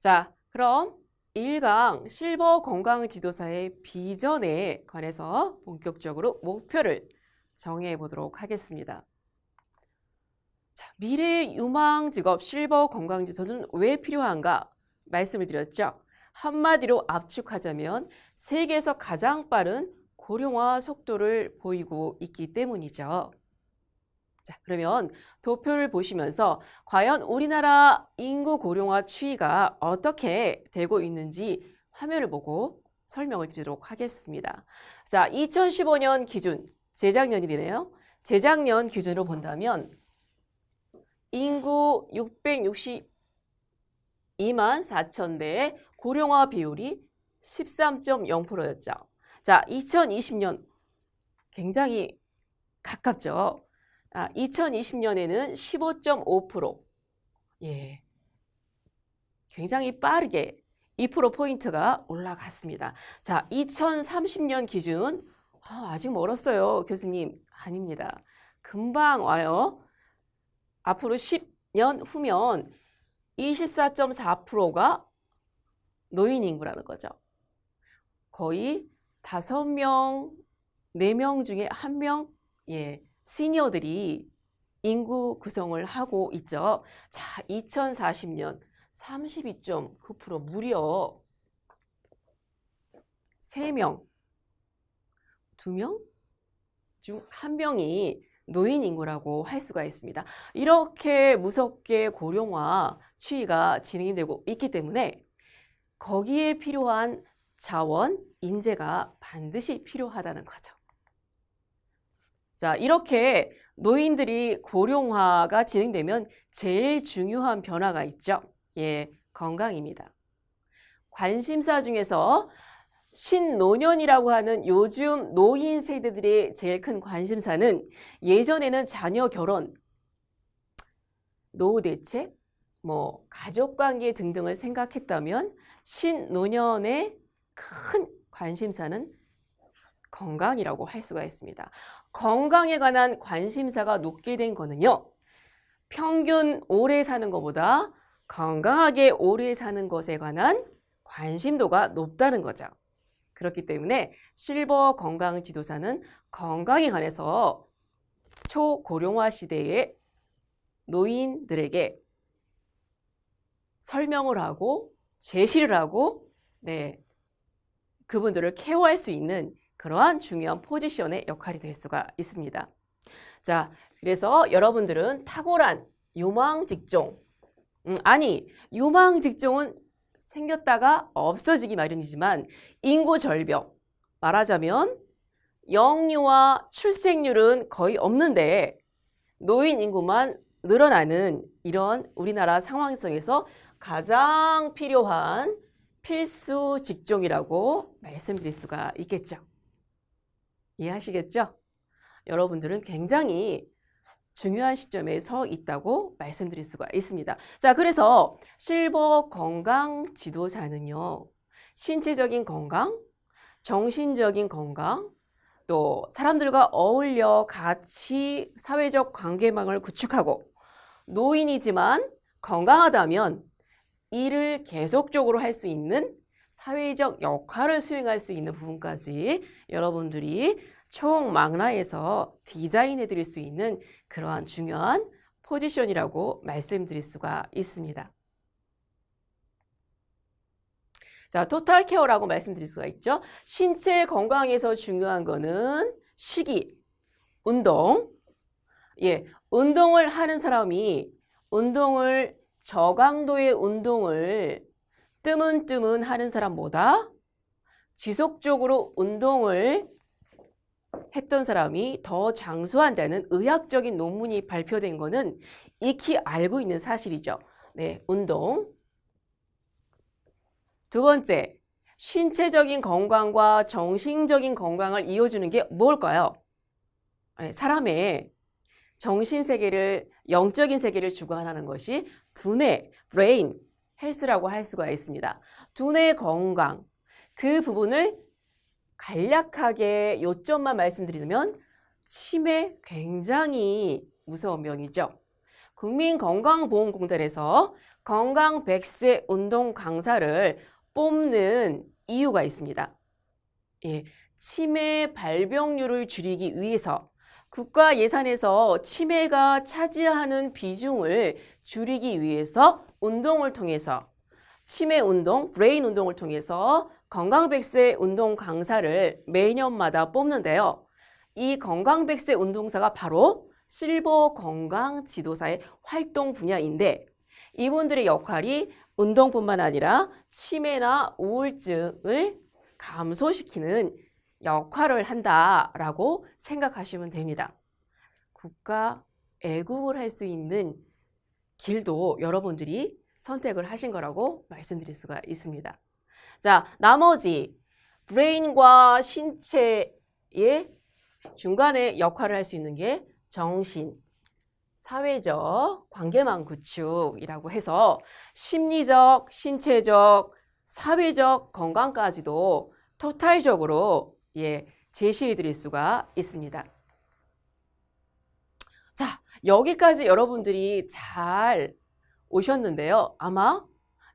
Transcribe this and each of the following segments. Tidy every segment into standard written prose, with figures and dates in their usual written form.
자, 그럼 1강 실버 건강 지도사의 비전에 관해서 본격적으로 목표를 정해 보도록 하겠습니다. 자, 미래 유망 직업 실버 건강 지도사는 왜 필요한가 말씀을 드렸죠. 한마디로 압축하자면 세계에서 가장 빠른 고령화 속도를 보이고 있기 때문이죠. 자, 그러면 도표를 보시면서 과연 우리나라 인구 고령화 추이가 어떻게 되고 있는지 화면을 보고 설명을 드리도록 하겠습니다. 자, 2015년 기준, 재작년이네요. 재작년 기준으로 본다면 인구 662만 4천 대의 고령화 비율이 13.0%였죠. 자, 2020년 굉장히 가깝죠. 2020년에는 15.5%. 예. 굉장히 빠르게 2%포인트가 올라갔습니다. 자, 2030년 기준. 아직 멀었어요, 교수님. 아닙니다. 금방 와요. 앞으로 10년 후면 24.4%가 노인 인구라는 거죠. 거의 5명, 4명 중에 1명, 예. 시니어들이 인구 구성을 하고 있죠. 자, 2040년 32.9% 무려 3명, 2명 중 1명이 노인 인구라고 할 수가 있습니다. 이렇게 무섭게 고령화 추이가 진행이 되고 있기 때문에 거기에 필요한 자원, 인재가 반드시 필요하다는 거죠. 자, 이렇게 노인들이 고령화가 진행되면 제일 중요한 변화가 있죠. 예, 건강입니다. 관심사 중에서 신노년이라고 하는 요즘 노인 세대들의 제일 큰 관심사는 예전에는 자녀 결혼, 노후 대책, 가족관계 등등을 생각했다면 신노년의 큰 관심사는 건강이라고 할 수가 있습니다. 건강에 관한 관심사가 높게 된 거는요. 평균 오래 사는 것보다 건강하게 오래 사는 것에 관한 관심도가 높다는 거죠. 그렇기 때문에 실버 건강 지도사는 건강에 관해서 초고령화 시대의 노인들에게 설명을 하고 제시를 하고 그분들을 케어할 수 있는 그러한 중요한 포지션의 역할이 될 수가 있습니다. 자, 그래서 여러분들은 탁월한 유망 직종, 유망 직종은 생겼다가 없어지기 마련이지만 인구 절벽, 말하자면 영유아 출생률은 거의 없는데 노인 인구만 늘어나는 이런 우리나라 상황 속에서 가장 필요한 필수 직종이라고 말씀드릴 수가 있겠죠. 이해하시겠죠? 여러분들은 굉장히 중요한 시점에 서 있다고 말씀드릴 수가 있습니다. 자, 그래서 실버 건강 지도사는요, 신체적인 건강, 정신적인 건강, 또 사람들과 어울려 같이 사회적 관계망을 구축하고 노인이지만 건강하다면 일을 계속적으로 할 수 있는 사회적 역할을 수행할 수 있는 부분까지 여러분들이 총망라해서 디자인해 드릴 수 있는 그러한 중요한 포지션이라고 말씀드릴 수가 있습니다. 자, 토탈 케어라고 말씀드릴 수가 있죠. 신체 건강에서 중요한 거는 식이, 운동. 예, 운동을 하는 사람이 저강도의 운동을 뜨문뜨문 하는 사람보다 지속적으로 운동을 했던 사람이 더 장수한다는 의학적인 논문이 발표된 거는 익히 알고 있는 사실이죠. 네, 운동. 두 번째, 신체적인 건강과 정신적인 건강을 이어주는 게 뭘까요? 사람의 정신세계를, 영적인 세계를 주관하는 것이 두뇌, 브레인, 헬스라고 할 수가 있습니다. 두뇌 건강, 그 부분을 간략하게 요점만 말씀드리면 치매 굉장히 무서운 병이죠. 국민건강보험공단에서 건강 100세 운동 강사를 뽑는 이유가 있습니다. 예, 치매 발병률을 줄이기 위해서 국가 예산에서 치매가 차지하는 비중을 줄이기 위해서 운동을 통해서 치매 운동, 브레인 운동을 통해서 건강 100세 운동 강사를 매년마다 뽑는데요. 이 건강 100세 운동사가 바로 실버 건강 지도사의 활동 분야인데 이분들의 역할이 운동뿐만 아니라 치매나 우울증을 감소시키는 역할을 한다라고 생각하시면 됩니다. 국가 애국을 할 수 있는 길도 여러분들이 선택을 하신 거라고 말씀드릴 수가 있습니다. 자, 나머지 브레인과 신체의 중간에 역할을 할 수 있는 게 정신, 사회적 관계망 구축이라고 해서 심리적, 신체적, 사회적 건강까지도 토탈적으로 제시해 드릴 수가 있습니다. 자, 여기까지 여러분들이 잘 오셨는데요. 아마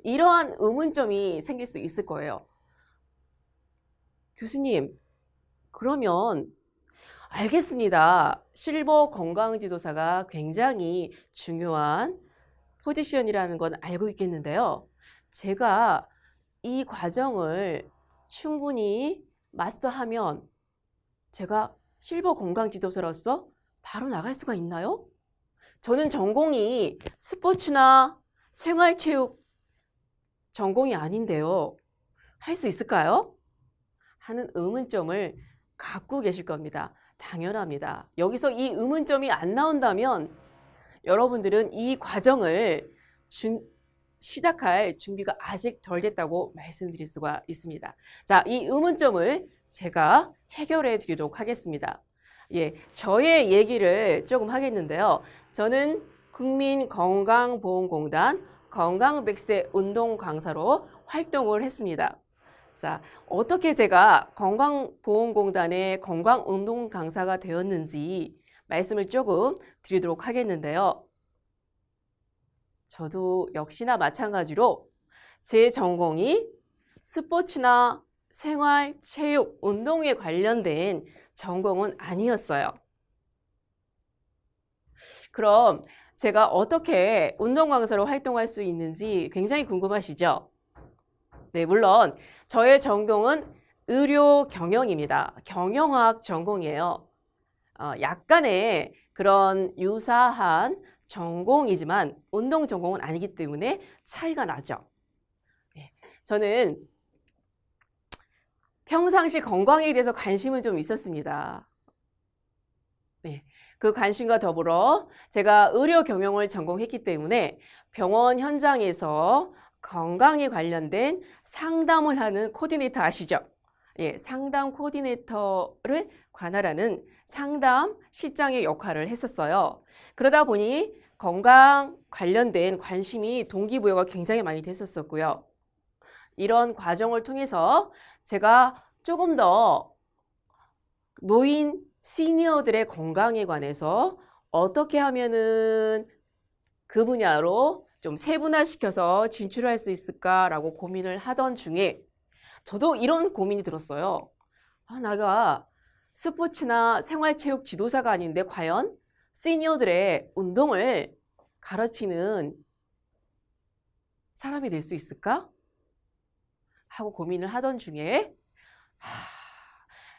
이러한 의문점이 생길 수 있을 거예요. 교수님, 그러면 알겠습니다. 실버 건강지도사가 굉장히 중요한 포지션이라는 건 알고 있겠는데요. 제가 이 과정을 충분히 마스터하면 제가 실버 건강지도사로서 바로 나갈 수가 있나요? 저는 전공이 스포츠나 생활체육 전공이 아닌데요. 할 수 있을까요? 하는 의문점을 갖고 계실 겁니다. 당연합니다. 여기서 이 의문점이 안 나온다면 여러분들은 이 과정을 시작할 준비가 아직 덜 됐다고 말씀드릴 수가 있습니다. 자, 이 의문점을 제가 해결해 드리도록 하겠습니다. 저의 얘기를 조금 하겠는데요. 저는 국민건강보험공단 건강 100세 운동 강사로 활동을 했습니다. 자, 어떻게 제가 건강보험공단의 건강운동 강사가 되었는지 말씀을 조금 드리도록 하겠는데요. 저도 역시나 마찬가지로 제 전공이 스포츠나 생활, 체육, 운동에 관련된 전공은 아니었어요. 그럼 제가 어떻게 운동 강사로 활동할 수 있는지 굉장히 궁금하시죠? 네, 물론 저의 전공은 의료 경영입니다. 경영학 전공이에요. 약간의 그런 유사한 전공이지만 운동 전공은 아니기 때문에 차이가 나죠. 저는 평상시 건강에 대해서 관심은 좀 있었습니다. 그 관심과 더불어 제가 의료 경영을 전공했기 때문에 병원 현장에서 건강에 관련된 상담을 하는 코디네이터 아시죠? 상담 코디네이터를 관할하는 상담 실장의 역할을 했었어요. 그러다 보니 건강 관련된 관심이 동기부여가 굉장히 많이 됐었고요. 이런 과정을 통해서 제가 조금 더 노인 시니어들의 건강에 관해서 어떻게 하면은 그 분야로 좀 세분화시켜서 진출할 수 있을까라고 고민을 하던 중에 저도 이런 고민이 들었어요. 내가 스포츠나 생활체육 지도사가 아닌데 과연 시니어들의 운동을 가르치는 사람이 될 수 있을까? 하고 고민을 하던 중에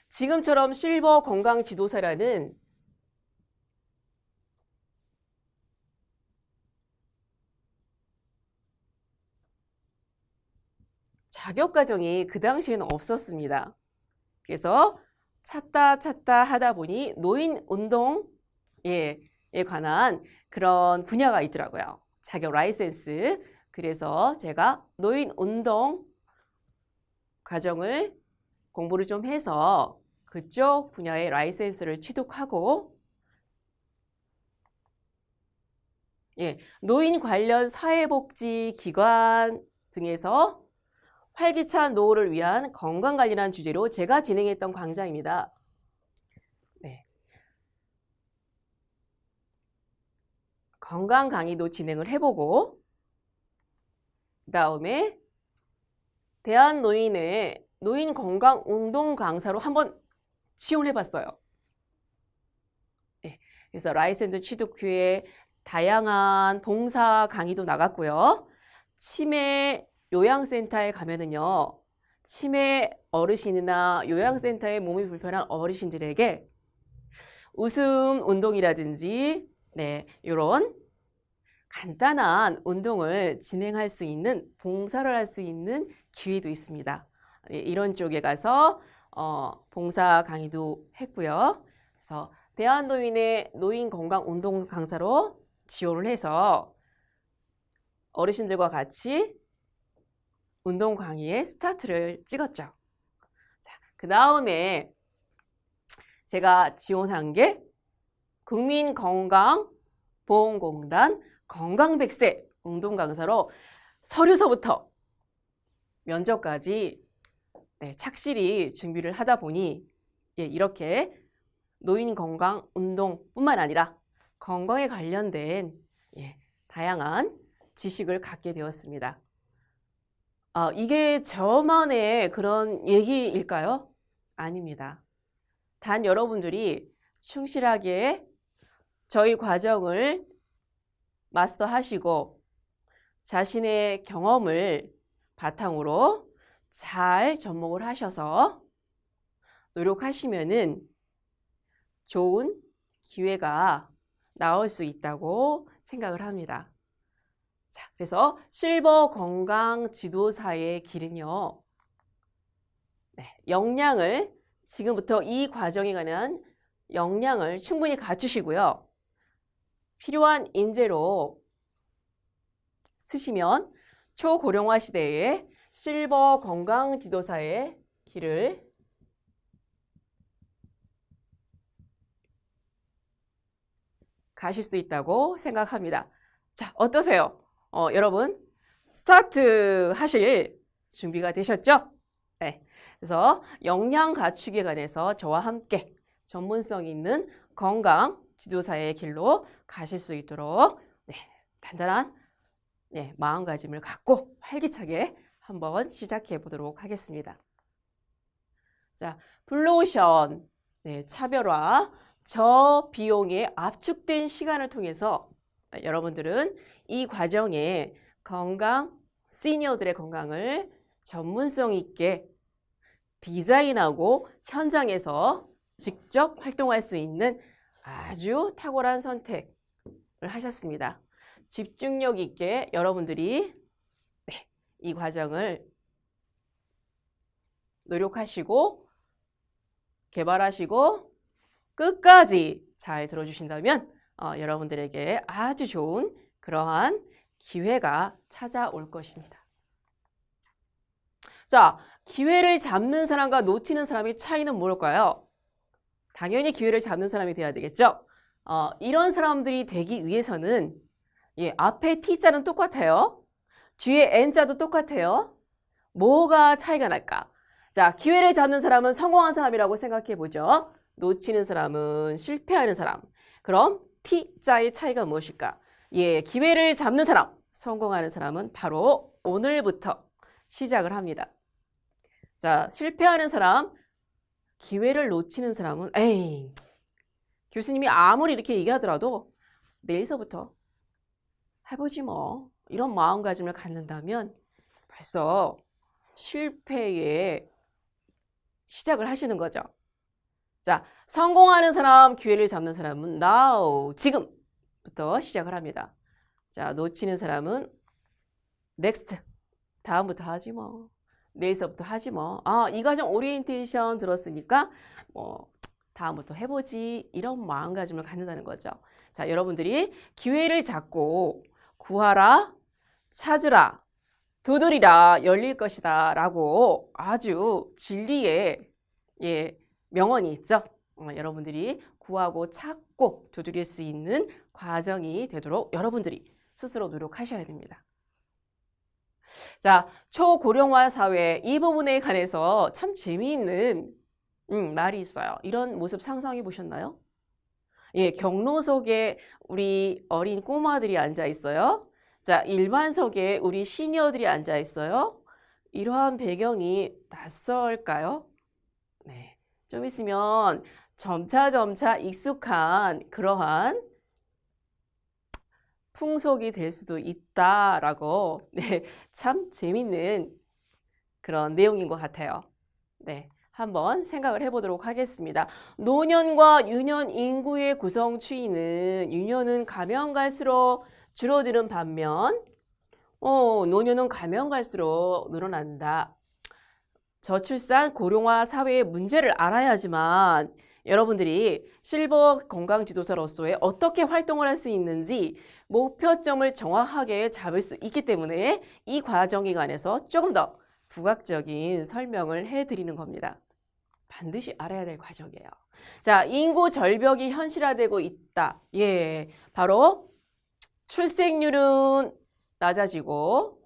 지금처럼 실버 건강 지도사라는 자격과정이 그 당시에는 없었습니다. 그래서 찾다 하다 보니 노인 운동에 관한 그런 분야가 있더라고요. 자격 라이센스. 그래서 제가 노인 운동 과정을 공부를 좀 해서 그쪽 분야의 라이센스를 취득하고 노인 관련 사회복지기관 등에서 활기찬 노후를 위한 건강관리라는 주제로 제가 진행했던 강좌입니다. 건강 강의도 진행을 해보고 그다음에 대한노인의 노인 건강 운동 강사로 한번 지원해 봤어요. 네, 그래서 라이센스 취득 후에 다양한 봉사 강의도 나갔고요. 치매 요양센터에 가면은요, 치매 어르신이나 요양센터에 몸이 불편한 어르신들에게 웃음 운동이라든지, 네, 이런 간단한 운동을 진행할 수 있는, 봉사를 할 수 있는 기회도 있습니다. 이런 쪽에 가서 봉사 강의도 했고요. 그래서 대한노인의 노인 건강 운동 강사로 지원을 해서 어르신들과 같이 운동 강의에 스타트를 찍었죠. 자, 그 다음에 제가 지원한 게 국민건강보험공단 건강100세 운동 강사로 서류서부터 면접까지 착실히 준비를 하다 보니 이렇게 노인 건강 운동뿐만 아니라 건강에 관련된 다양한 지식을 갖게 되었습니다. 이게 저만의 그런 얘기일까요? 아닙니다. 단 여러분들이 충실하게 저희 과정을 마스터하시고 자신의 경험을 바탕으로 잘 접목을 하셔서 노력하시면은 좋은 기회가 나올 수 있다고 생각을 합니다. 자, 그래서 실버 건강 지도사의 길은요, 역량을 지금부터 이 과정에 관한 역량을 충분히 갖추시고요. 필요한 인재로 쓰시면 초고령화 시대에 실버 건강 지도사의 길을 가실 수 있다고 생각합니다. 자, 어떠세요? 여러분, 스타트 하실 준비가 되셨죠? 네. 그래서 역량 갖추기에 관해서 저와 함께 전문성 있는 건강 지도사의 길로 가실 수 있도록 단단한 마음가짐을 갖고 활기차게 한번 시작해 보도록 하겠습니다. 자, 블루오션 차별화 저비용의 압축된 시간을 통해서 여러분들은 이 과정에 건강, 시니어들의 건강을 전문성 있게 디자인하고 현장에서 직접 활동할 수 있는 아주 탁월한 선택을 하셨습니다. 집중력 있게 여러분들이 이 과정을 노력하시고 개발하시고 끝까지 잘 들어주신다면 여러분들에게 아주 좋은 그러한 기회가 찾아올 것입니다. 자, 기회를 잡는 사람과 놓치는 사람의 차이는 뭘까요? 당연히 기회를 잡는 사람이 돼야 되겠죠? 이런 사람들이 되기 위해서는 앞에 T자는 똑같아요. 뒤에 N자도 똑같아요. 뭐가 차이가 날까? 자, 기회를 잡는 사람은 성공한 사람이라고 생각해 보죠. 놓치는 사람은 실패하는 사람. 그럼 T자의 차이가 무엇일까? 기회를 잡는 사람, 성공하는 사람은 바로 오늘부터 시작을 합니다. 자, 실패하는 사람, 기회를 놓치는 사람은 에이, 교수님이 아무리 이렇게 얘기하더라도 내일서부터 해보지 뭐, 이런 마음가짐을 갖는다면 벌써 실패에 시작을 하시는 거죠. 자, 성공하는 사람, 기회를 잡는 사람은 now, 지금부터 시작을 합니다. 자, 놓치는 사람은 next, 다음부터 하지 뭐, 내일서부터 하지 뭐, 이 과정 오리엔테이션 들었으니까 뭐 다음부터 해보지, 이런 마음가짐을 갖는다는 거죠. 자, 여러분들이 기회를 잡고 구하라, 찾으라, 두드리라, 열릴 것이다 라고 아주 진리의 명언이 있죠. 여러분들이 구하고 찾고 두드릴 수 있는 과정이 되도록 여러분들이 스스로 노력하셔야 됩니다. 자, 초고령화 사회 이 부분에 관해서 참 재미있는 말이 있어요. 이런 모습 상상해 보셨나요? 경로 속에 우리 어린 꼬마들이 앉아 있어요. 자, 일반석에 우리 시니어들이 앉아 있어요. 이러한 배경이 낯설까요? 네. 좀 있으면 점차 익숙한 그러한 풍속이 될 수도 있다라고, 네. 참 재밌는 그런 내용인 것 같아요. 네. 한번 생각을 해보도록 하겠습니다. 노년과 유년 인구의 구성 추이는 유년은 가면 갈수록 줄어드는 반면 노년은 가면 갈수록 늘어난다. 저출산 고령화 사회의 문제를 알아야지만 여러분들이 실버 건강지도사로서의 어떻게 활동을 할 수 있는지 목표점을 정확하게 잡을 수 있기 때문에 이 과정에 관해서 조금 더 부각적인 설명을 해드리는 겁니다. 반드시 알아야 될 과정이에요. 자, 인구 절벽이 현실화되고 있다. 예, 바로 출생률은 낮아지고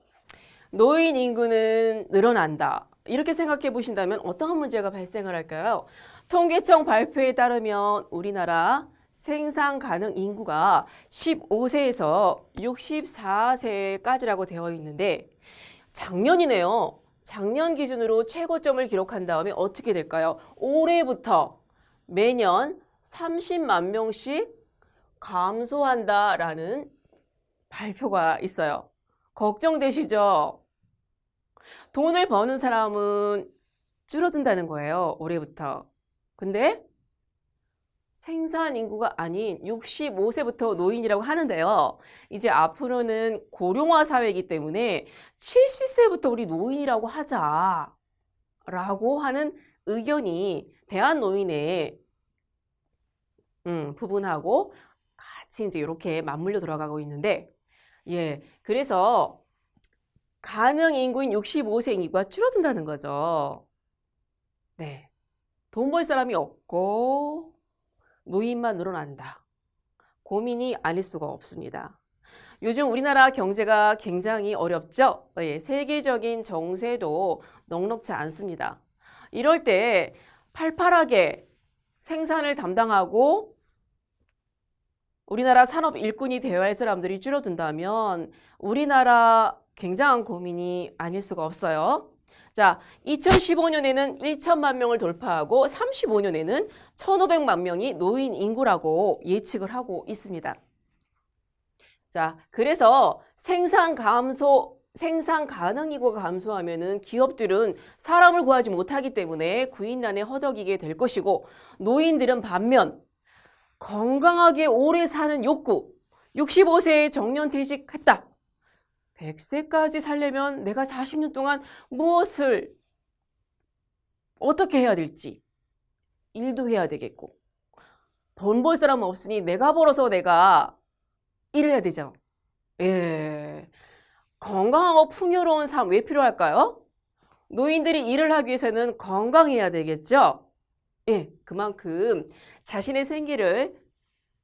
노인 인구는 늘어난다. 이렇게 생각해 보신다면 어떠한 문제가 발생을 할까요? 통계청 발표에 따르면 우리나라 생산 가능 인구가 15세에서 64세까지라고 되어 있는데 작년이네요. 작년 기준으로 최고점을 기록한 다음에 어떻게 될까요? 올해부터 매년 30만 명씩 감소한다라는 발표가 있어요. 걱정되시죠? 돈을 버는 사람은 줄어든다는 거예요. 올해부터. 근데 생산 인구가 아닌 65세부터 노인이라고 하는데요. 이제 앞으로는 고령화 사회이기 때문에 70세부터 우리 노인이라고 하자라고 하는 의견이 대한노인의 부분하고 같이 이제 이렇게 맞물려 들어가고 있는데, 예, 그래서 가능 인구인 65세 인구가 줄어든다는 거죠. 네, 돈 벌 사람이 없고 노인만 늘어난다. 고민이 아닐 수가 없습니다. 요즘 우리나라 경제가 굉장히 어렵죠? 예, 세계적인 정세도 넉넉지 않습니다. 이럴 때 팔팔하게 생산을 담당하고 우리나라 산업 일꾼이 되어야 할 사람들이 줄어든다면 우리나라 굉장한 고민이 아닐 수가 없어요. 자, 2015년에는 1천만 명을 돌파하고 35년에는 1,500만 명이 노인 인구라고 예측을 하고 있습니다. 자, 그래서 생산 가능 인구가 감소하면은 기업들은 사람을 구하지 못하기 때문에 구인난에 허덕이게 될 것이고 노인들은 반면 건강하게 오래 사는 욕구, 65세에 정년퇴직했다. 100세까지 살려면 내가 40년 동안 무엇을 어떻게 해야 될지 일도 해야 되겠고 돈 벌 사람은 없으니 내가 벌어서 내가 일을 해야 되죠. 예, 건강하고 풍요로운 삶 왜 필요할까요? 노인들이 일을 하기 위해서는 건강해야 되겠죠. 예, 그만큼 자신의 생기를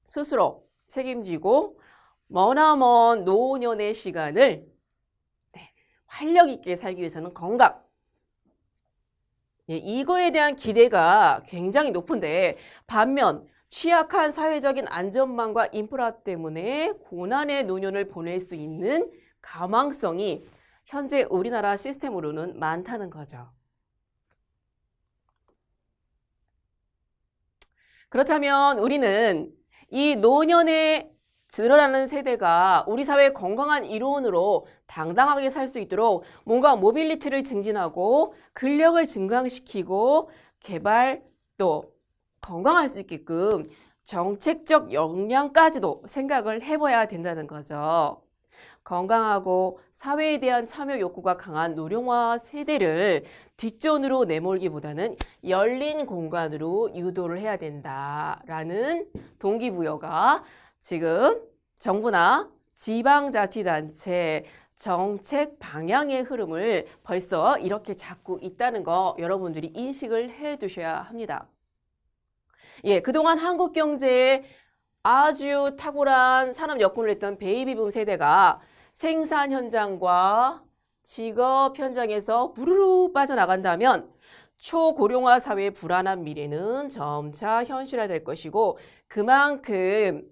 스스로 책임지고 머나먼 노년의 시간을 활력 있게 살기 위해서는 건강. 예, 이거에 대한 기대가 굉장히 높은데 반면 취약한 사회적인 안전망과 인프라 때문에 고난의 노년을 보낼 수 있는 가망성이 현재 우리나라 시스템으로는 많다는 거죠. 그렇다면 우리는 이 노년에 늘어나는 세대가 우리 사회의 건강한 일원으로 당당하게 살 수 있도록 뭔가 모빌리티를 증진하고 근력을 증강시키고 개발 또 건강할 수 있게끔 정책적 역량까지도 생각을 해봐야 된다는 거죠. 건강하고 사회에 대한 참여 욕구가 강한 노령화 세대를 뒷전으로 내몰기보다는 열린 공간으로 유도를 해야 된다라는 동기부여가 지금 정부나 지방자치단체 정책 방향의 흐름을 벌써 이렇게 잡고 있다는 거 여러분들이 인식을 해 두셔야 합니다. 예, 그동안 한국 경제에 아주 탁월한 산업 여건을 했던 베이비붐 세대가 생산 현장과 직업 현장에서 부르르 빠져나간다면 초고령화 사회의 불안한 미래는 점차 현실화될 것이고 그만큼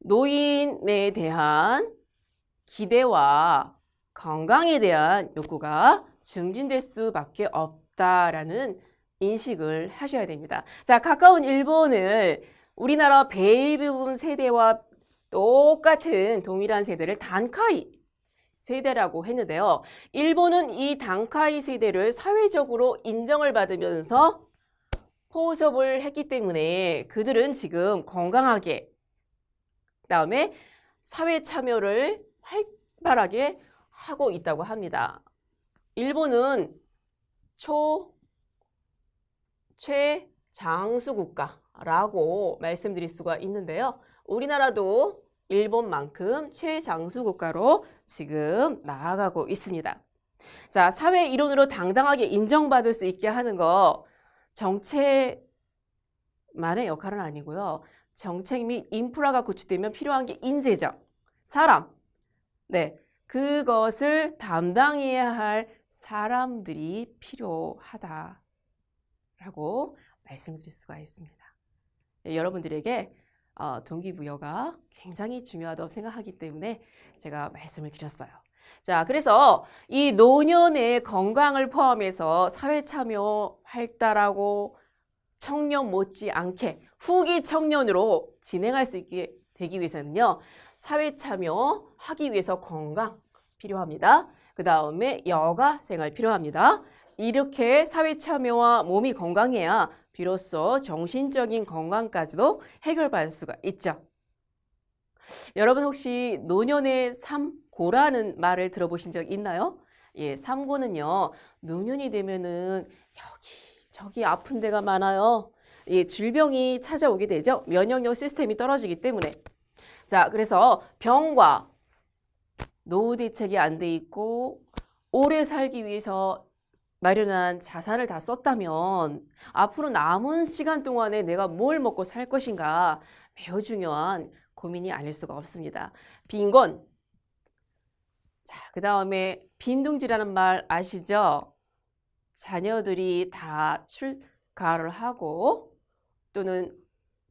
노인에 대한 기대와 건강에 대한 욕구가 증진될 수밖에 없다라는 인식을 하셔야 됩니다. 자, 가까운 일본을 우리나라 베이비붐 세대와 똑같은 동일한 세대를 단카이 세대라고 했는데요. 일본은 이 단카이 세대를 사회적으로 인정을 받으면서 포섭을 했기 때문에 그들은 지금 건강하게, 그다음에 사회 참여를 활발하게 하고 있다고 합니다. 일본은 최장수 국가라고 말씀드릴 수가 있는데요. 우리나라도 일본만큼 최장수 국가로 지금 나아가고 있습니다. 자, 사회 일원으로 당당하게 인정받을 수 있게 하는 거 정책만의 역할은 아니고요. 정책 및 인프라가 구축되면 필요한 게 인재죠. 사람. 네, 그것을 담당해야 할 사람들이 필요하다라고 말씀드릴 수가 있습니다. 네, 여러분들에게 동기부여가 굉장히 중요하다고 생각하기 때문에 제가 말씀을 드렸어요. 자, 그래서 이 노년의 건강을 포함해서 사회 참여 활달하고 청년 못지않게 후기 청년으로 진행할 수 있게 되기 위해서는요. 사회 참여하기 위해서 건강 필요합니다. 그 다음에 여가 생활 필요합니다. 이렇게 사회 참여와 몸이 건강해야 비로소 정신적인 건강까지도 해결받을 수가 있죠. 여러분 혹시 노년의 삼고라는 말을 들어보신 적 있나요? 예, 삼고는요. 노년이 되면은 저기 아픈 데가 많아요. 예, 질병이 찾아오게 되죠. 면역력 시스템이 떨어지기 때문에. 자, 그래서 병과 노후 대책이 안 돼 있고 오래 살기 위해서 마련한 자산을 다 썼다면 앞으로 남은 시간 동안에 내가 뭘 먹고 살 것인가 매우 중요한 고민이 아닐 수가 없습니다. 빈곤. 자, 그 다음에 빈둥지라는 말 아시죠? 자녀들이 다 출가를 하고 또는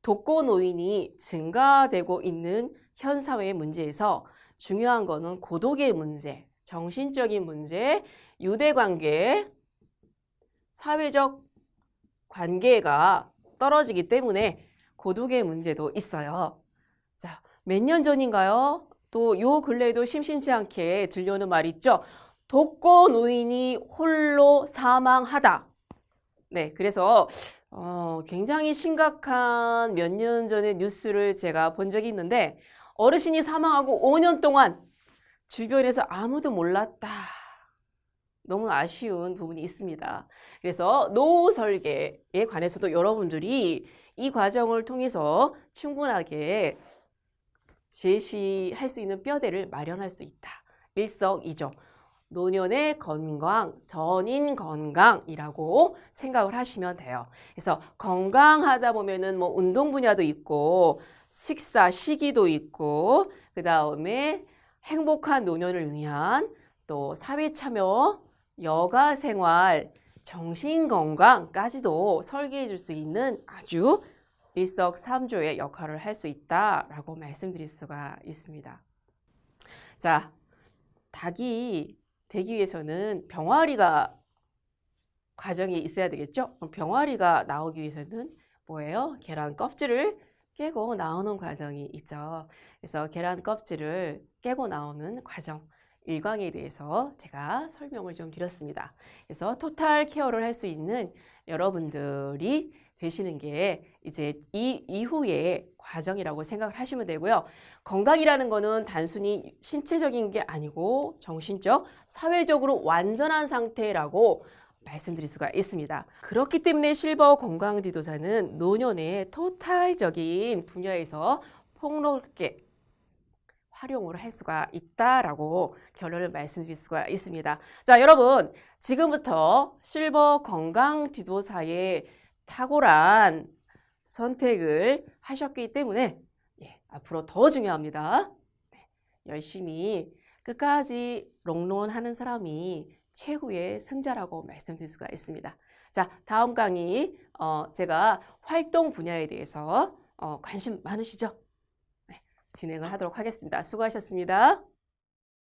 독거노인이 증가되고 있는 현 사회의 문제에서 중요한 거는 고독의 문제, 정신적인 문제, 유대관계, 사회적 관계가 떨어지기 때문에 고독의 문제도 있어요. 자, 몇 년 전인가요? 또 요 근래에도 심심치 않게 들려오는 말 있죠. 독거노인이 홀로 사망하다. 네, 그래서 굉장히 심각한 몇 년 전의 뉴스를 제가 본 적이 있는데 어르신이 사망하고 5년 동안 주변에서 아무도 몰랐다. 너무 아쉬운 부분이 있습니다. 그래서 노후 설계에 관해서도 여러분들이 이 과정을 통해서 충분하게 제시할 수 있는 뼈대를 마련할 수 있다. 일석이조. 노년의 건강, 전인 건강이라고 생각을 하시면 돼요. 그래서 건강하다 보면은 뭐 운동 분야도 있고 식사 시기도 있고 그 다음에 행복한 노년을 위한 또 사회 참여, 여가 생활, 정신 건강까지도 설계해 줄 수 있는 아주 일석삼조의 역할을 할 수 있다라고 말씀드릴 수가 있습니다. 자, 닭이 되기 위해서는 병아리가 과정이 있어야 되겠죠? 병아리가 나오기 위해서는 뭐예요? 계란 껍질을 깨고 나오는 과정이 있죠. 그래서 계란 껍질을 깨고 나오는 과정, 일광에 대해서 제가 설명을 좀 드렸습니다. 그래서 토탈 케어를 할 수 있는 여러분들이 되시는 게 이제 이 이후의 과정이라고 생각을 하시면 되고요. 건강이라는 거는 단순히 신체적인 게 아니고 정신적, 사회적으로 완전한 상태라고 말씀드릴 수가 있습니다. 그렇기 때문에 실버 건강지도사는 노년의 토탈적인 분야에서 폭넓게 활용을 할 수가 있다라고 결론을 말씀드릴 수가 있습니다. 자, 여러분 지금부터 실버 건강지도사의 탁월한 선택을 하셨기 때문에 앞으로 더 중요합니다. 열심히 끝까지 롱런하는 사람이 최후의 승자라고 말씀드릴 수가 있습니다. 자, 다음 강의 제가 활동 분야에 대해서 관심 많으시죠? 진행을 하도록 하겠습니다. 수고하셨습니다.